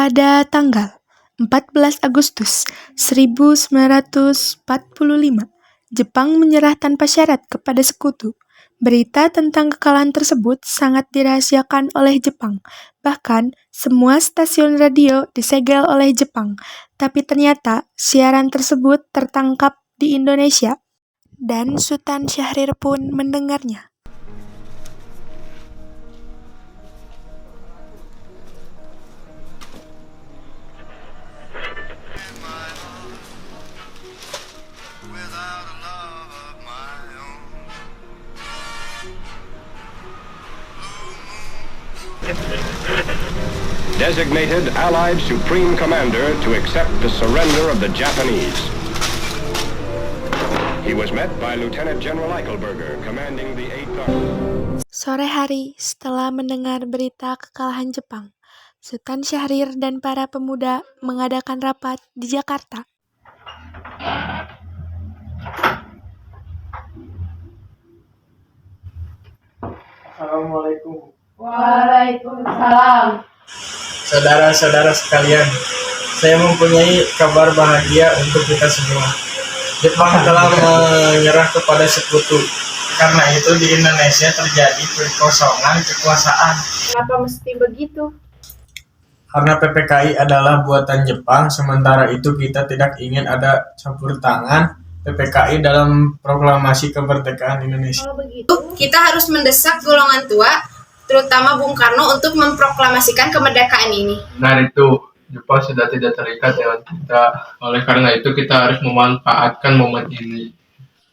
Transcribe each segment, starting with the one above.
Pada tanggal 14 Agustus 1945, Jepang menyerah tanpa syarat kepada Sekutu. Berita tentang kekalahan tersebut sangat dirahasiakan oleh Jepang. Bahkan, semua stasiun radio disegel oleh Jepang. Tapi ternyata, siaran tersebut tertangkap di Indonesia. Dan Sultan Syahrir pun mendengarnya. Designated Allied Supreme Commander to accept the surrender of the Japanese. He was met by Lieutenant General Eichelberger, commanding the 8th Army. Sore hari, setelah mendengar berita kekalahan Jepang, Sultan Syahrir dan para pemuda mengadakan rapat di Jakarta. Assalamualaikum. Waalaikumsalam. Saudara-saudara sekalian, saya mempunyai kabar bahagia untuk kita semua. Jepang telah menyerah kepada Sekutu. Karena itu di Indonesia terjadi kekosongan kekuasaan. Kenapa mesti begitu? Karena PPKI adalah buatan Jepang, sementara itu kita tidak ingin ada campur tangan PPKI dalam proklamasi kemerdekaan Indonesia. Kalau begitu, kita harus mendesak golongan tua, terutama Bung Karno, untuk memproklamasikan kemerdekaan ini. Benar itu, Jepang sudah tidak terikat dengan kita. Oleh karena itu kita harus memanfaatkan momen ini.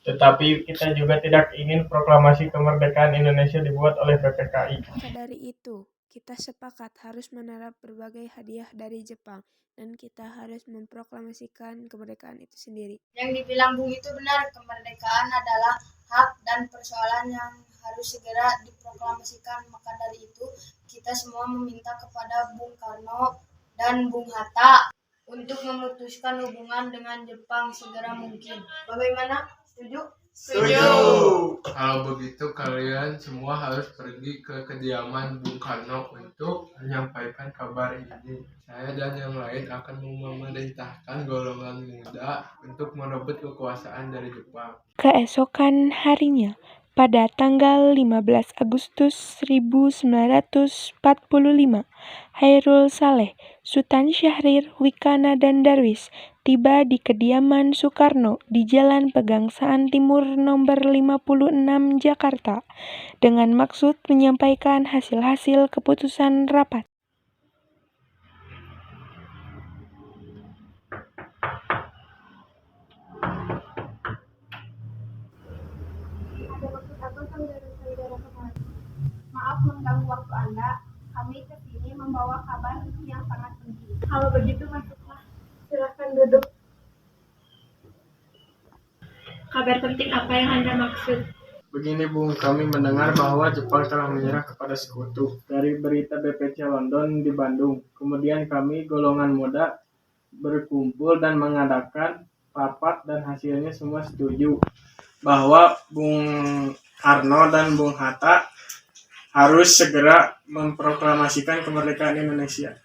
Tetapi kita juga tidak ingin proklamasi kemerdekaan Indonesia dibuat oleh PPKI. Maka dari itu, kita sepakat harus menerap berbagai hadiah dari Jepang dan kita harus memproklamasikan kemerdekaan itu sendiri. Yang dibilang Bung itu benar, kemerdekaan adalah hak dan persoalan yang harus segera diproklamasikan. Maka dari itu, kita semua meminta kepada Bung Karno dan Bung Hatta untuk memutuskan hubungan dengan Jepang segera mungkin. Bagaimana? Setuju? Setuju! Kalau begitu kalian semua harus pergi ke kediaman Bung Karno untuk menyampaikan kabar ini. Saya dan yang lain akan memerintahkan golongan muda untuk merebut kekuasaan dari Jepang. Keesokan harinya, pada tanggal 15 Agustus 1945, Hairul Saleh, Sultan Syahrir, Wikana, dan Darwis tiba di kediaman Soekarno di Jalan Pegangsaan Timur nomor 56 Jakarta dengan maksud menyampaikan hasil-hasil keputusan rapat. Maaf mengganggu waktu Anda. Kami kesini membawa kabar yang sangat penting. Kalau begitu, masuklah. Silakan duduk. Kabar penting apa yang Anda maksud? Begini Bung, kami mendengar bahwa Jepang telah menyerah kepada Sekutu dari berita BPC London di Bandung. Kemudian kami golongan muda berkumpul dan mengadakan rapat dan hasilnya semua setuju bahwa Bung Karno dan Bung Hatta harus segera memproklamasikan kemerdekaan Indonesia.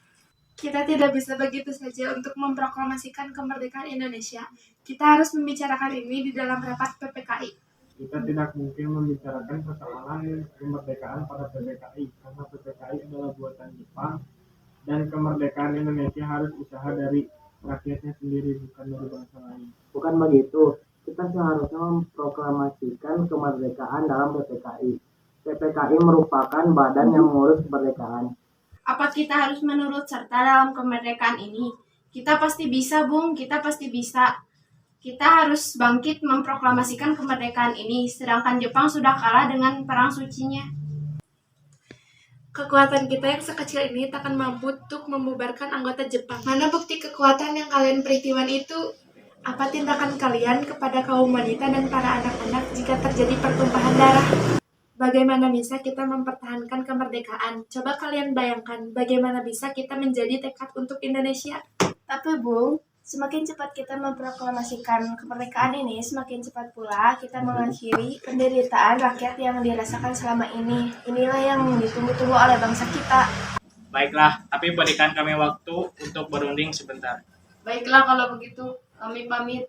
Kita tidak bisa begitu saja untuk memproklamasikan kemerdekaan Indonesia. Kita harus membicarakan ini di dalam rapat PPKI. Kita tidak mungkin membicarakan persoalan kemerdekaan pada PPKI, karena PPKI adalah buatan Jepang, dan kemerdekaan Indonesia harus usaha dari rakyatnya sendiri, bukan dari bangsa lain. Bukan begitu, kita seharusnya memproklamasikan kemerdekaan dalam PPKI. PPKI merupakan badan yang mengurus kemerdekaan. Apa kita harus menurut serta dalam kemerdekaan ini? Kita pasti bisa, Bung. Kita pasti bisa. Kita harus bangkit memproklamasikan kemerdekaan ini, sedangkan Jepang sudah kalah dengan perang sucinya. Kekuatan kita yang sekecil ini takkan mampu untuk membubarkan anggota Jepang. Mana bukti kekuatan yang kalian perhitungan itu? Apa tindakan kalian kepada kaum wanita dan para anak-anak jika terjadi pertumpahan darah? Bagaimana bisa kita mempertahankan kemerdekaan? Coba kalian bayangkan bagaimana bisa kita menjadi tekad untuk Indonesia. Tapi Bung, semakin cepat kita memproklamasikan kemerdekaan ini, semakin cepat pula kita mengakhiri penderitaan rakyat yang dirasakan selama ini. Inilah yang ditunggu-tunggu oleh bangsa kita. Baiklah, tapi berikan kami waktu untuk berunding sebentar. Baiklah kalau begitu, kami pamit.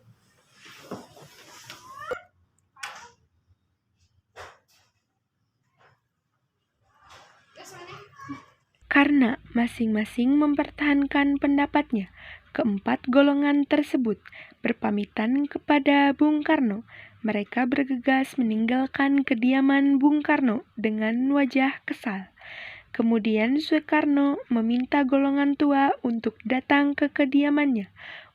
Karena masing-masing mempertahankan pendapatnya, keempat golongan tersebut berpamitan kepada Bung Karno. Mereka bergegas meninggalkan kediaman Bung Karno dengan wajah kesal. Kemudian Soekarno meminta golongan tua untuk datang ke kediamannya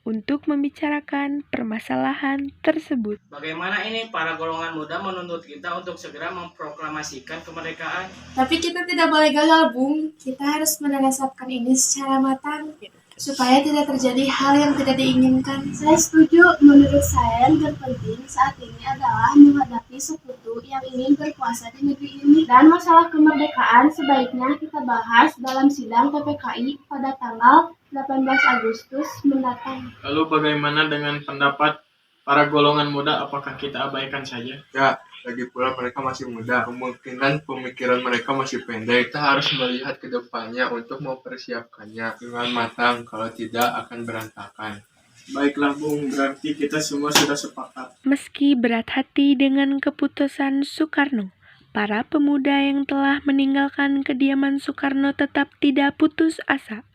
untuk membicarakan permasalahan tersebut. Bagaimana ini para golongan muda menuntut kita untuk segera memproklamasikan kemerdekaan? Tapi kita tidak boleh gagal, Bung. Kita harus menerapkan ini secara matang supaya tidak terjadi hal yang tidak diinginkan. Saya setuju. Menurut saya yang terpenting saat ini adalah menghadapi sekutu yang ingin berkuasa di negeri ini. Dan masalah kemerdekaan sebaiknya kita bahas dalam sidang PPKI pada tanggal 18 Agustus mendatang. Lalu bagaimana dengan pendapat para golongan muda? Apakah kita abaikan saja? Ya, lagi pula mereka masih muda. Kemungkinan pemikiran mereka masih pendek. Kita harus melihat ke depannya untuk mempersiapkannya dengan matang. Kalau tidak akan berantakan. Baiklah Bung, berarti kita semua sudah sepakat. Meski berat hati dengan keputusan Soekarno, para pemuda yang telah meninggalkan kediaman Soekarno tetap tidak putus asa.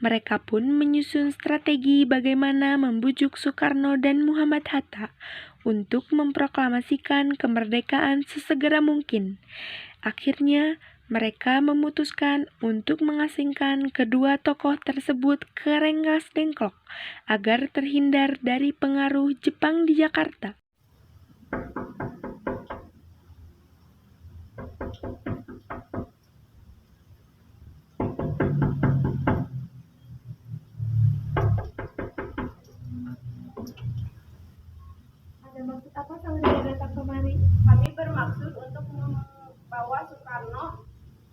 Mereka pun menyusun strategi bagaimana membujuk Soekarno dan Muhammad Hatta untuk memproklamasikan kemerdekaan sesegera mungkin. Akhirnya, mereka memutuskan untuk mengasingkan kedua tokoh tersebut ke Rengas Dengklok agar terhindar dari pengaruh Jepang di Jakarta. Ada maksud apa saudara datang kemari? Kami bermaksud untuk membawa Soekarno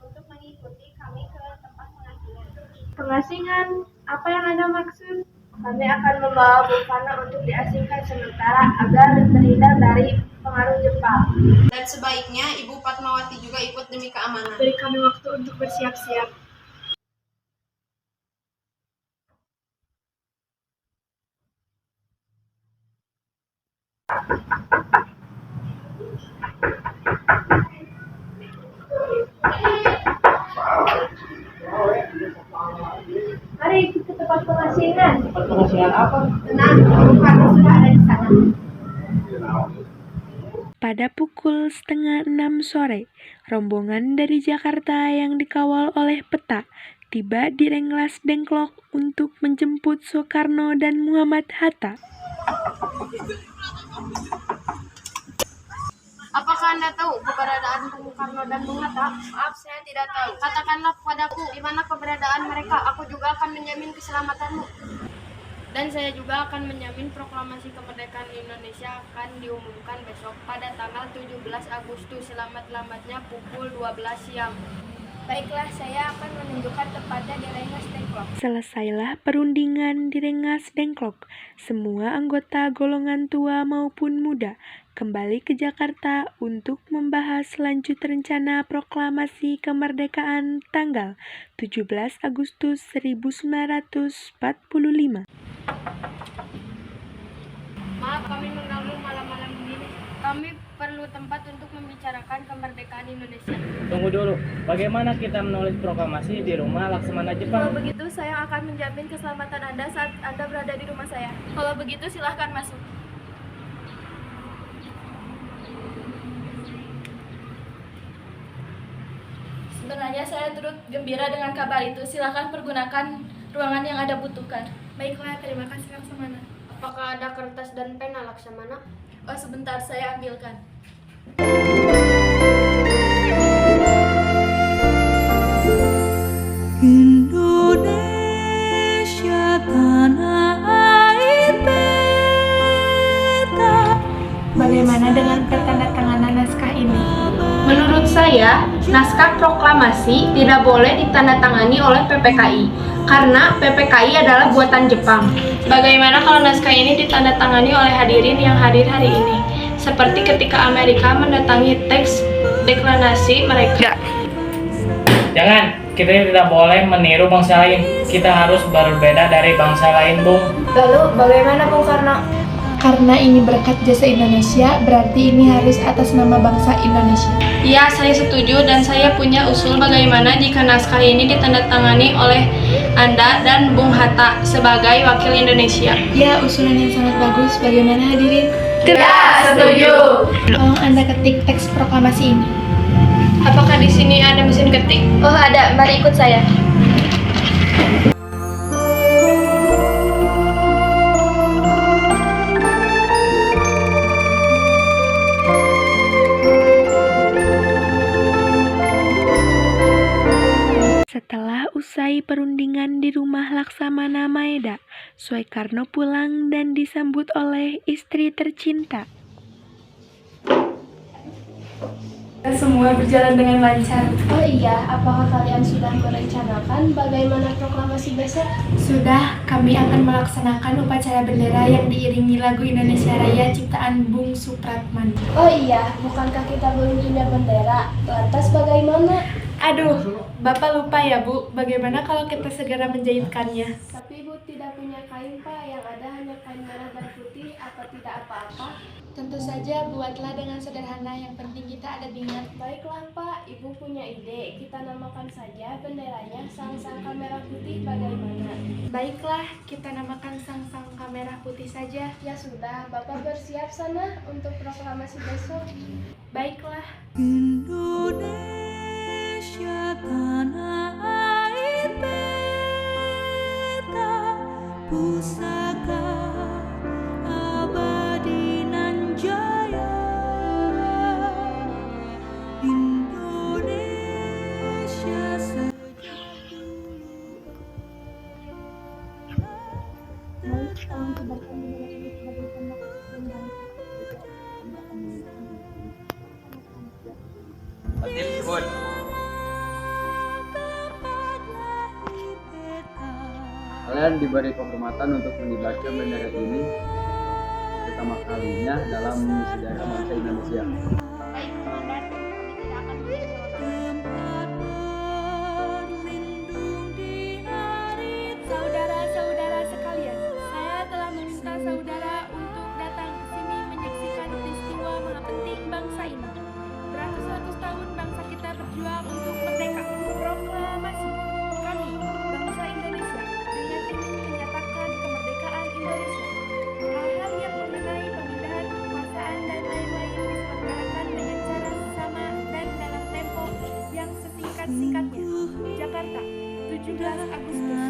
untuk mengikuti kami ke tempat pengasingan. Pengasingan? Apa yang Anda maksud? Kami akan membawa Bung Karno untuk diasingkan sementara agar terhindar dari pengaruh Jepang. Dan sebaiknya Ibu Fatmawati juga ikut demi keamanan. Beri kami waktu untuk bersiap-siap. Mari ikut ke tempat pengasingan. Tempat pengasingan apa? Tenang, Bung Karno sudah ada di sana. Pada pukul 5:30 sore, rombongan dari Jakarta yang dikawal oleh peta tiba di Rengas Dengklok untuk menjemput Soekarno dan Muhammad Hatta. Apakah Anda tahu keberadaan Bung Karno dan Bung Hatta? Maaf, saya tidak tahu. Katakanlah padaku di mana keberadaan mereka. Aku juga akan menjamin keselamatanmu. Dan saya juga akan menjamin proklamasi kemerdekaan Indonesia akan diumumkan besok pada tanggal 17 Agustus selamat-lambatnya pukul 12 siang. Baiklah, saya akan menunjukkan tempatnya di Rengas Dengklok. Selesailah perundingan di Rengas Dengklok. Semua anggota golongan tua maupun muda kembali ke Jakarta untuk membahas lanjut rencana proklamasi kemerdekaan tanggal 17 Agustus 1945. Maaf kami mengganggu malam-malam begini. Kami perlu tempat untuk membicarakan kemerdekaan Indonesia. Tunggu dulu, bagaimana kita menulis proklamasi di rumah Laksamana Jepang? Kalau begitu, saya akan menjamin keselamatan Anda saat Anda berada di rumah saya. Kalau begitu, silahkan masuk. Sebenarnya saya turut gembira dengan kabar itu. Silahkan pergunakan ruangan yang Anda butuhkan. Baiklah, terima kasih Laksamana. Apakah ada kertas dan pena, Laksamana? Oh, sebentar, saya ambilkan. Indonesia tanah air beta. Bagaimana dengan pertandatanganan naskah ini? Menurut saya, naskah proklamasi tidak boleh ditandatangani oleh PPKI karena PPKI adalah buatan Jepang. Bagaimana kalau naskah ini ditandatangani oleh hadirin yang hadir hari ini? Seperti ketika Amerika mendatangi teks deklarasi mereka. Jangan, Kita tidak boleh meniru bangsa lain. Kita harus berbeda dari bangsa lain, Bung. Lalu bagaimana Bung Karno? Karena ini berkat jasa Indonesia, berarti ini harus atas nama bangsa Indonesia. Iya, saya setuju dan saya punya usul bagaimana jika naskah ini ditandatangani oleh Anda dan Bung Hatta sebagai wakil Indonesia. Ya, usulan yang sangat bagus. Bagaimana hadirin? Ya, setuju. Tolong Anda ketik teks proklamasi ini. Apakah di sini ada mesin ketik? Oh, ada. Mari ikut saya. Setelah usai perundingan di rumah Laksamana Maeda, Soekarno pulang dan disambut oleh istri tercinta. Semua berjalan dengan lancar. Oh iya, apakah kalian sudah merencanakan bagaimana proklamasi besok? Sudah, kami akan melaksanakan upacara bendera yang diiringi lagu Indonesia Raya ciptaan Bung Supratman. Oh iya, bukankah kita belum punya bendera? Lantas bagaimana? Aduh, Bapak lupa ya Bu, bagaimana kalau kita segera menjahitkannya? Tapi Ibu tidak punya kain Pak, yang ada hanya kain merah dan putih, apa tidak apa-apa? Tentu saja, buatlah dengan sederhana, yang penting kita ada niat. Baiklah Pak, Ibu punya ide, kita namakan saja benderanya Sang-Sangka Merah Putih bagaimana? Baiklah, kita namakan Sang-Sangka Merah Putih saja. Ya sudah, Bapak bersiap sana untuk proklamasi besok. Baiklah. Indonesia tanah air beta pusaka abadi nan jaya. Indonesia sejak dulu Kalian diberi penghormatan untuk mengibarkan bendera ini pertama kalinya dalam sejarah bangsa Indonesia. Saudara-saudara sekalian, saya telah meminta saudara untuk datang ke sini menyaksikan peristiwa maha penting bangsa ini. Beratus-ratus tahun bangsa kita berjuang untuk merdeka. Proklamasi kami, bangsa Indonesia, dengan ini menyatakan kemerdekaan Indonesia. Hal-hal yang mengenai pemindahan kekuasaan dan lain-lain diselenggarakan dengan cara sama dan dalam tempo yang sesingkat-singkatnya. Jakarta, 17 Agustus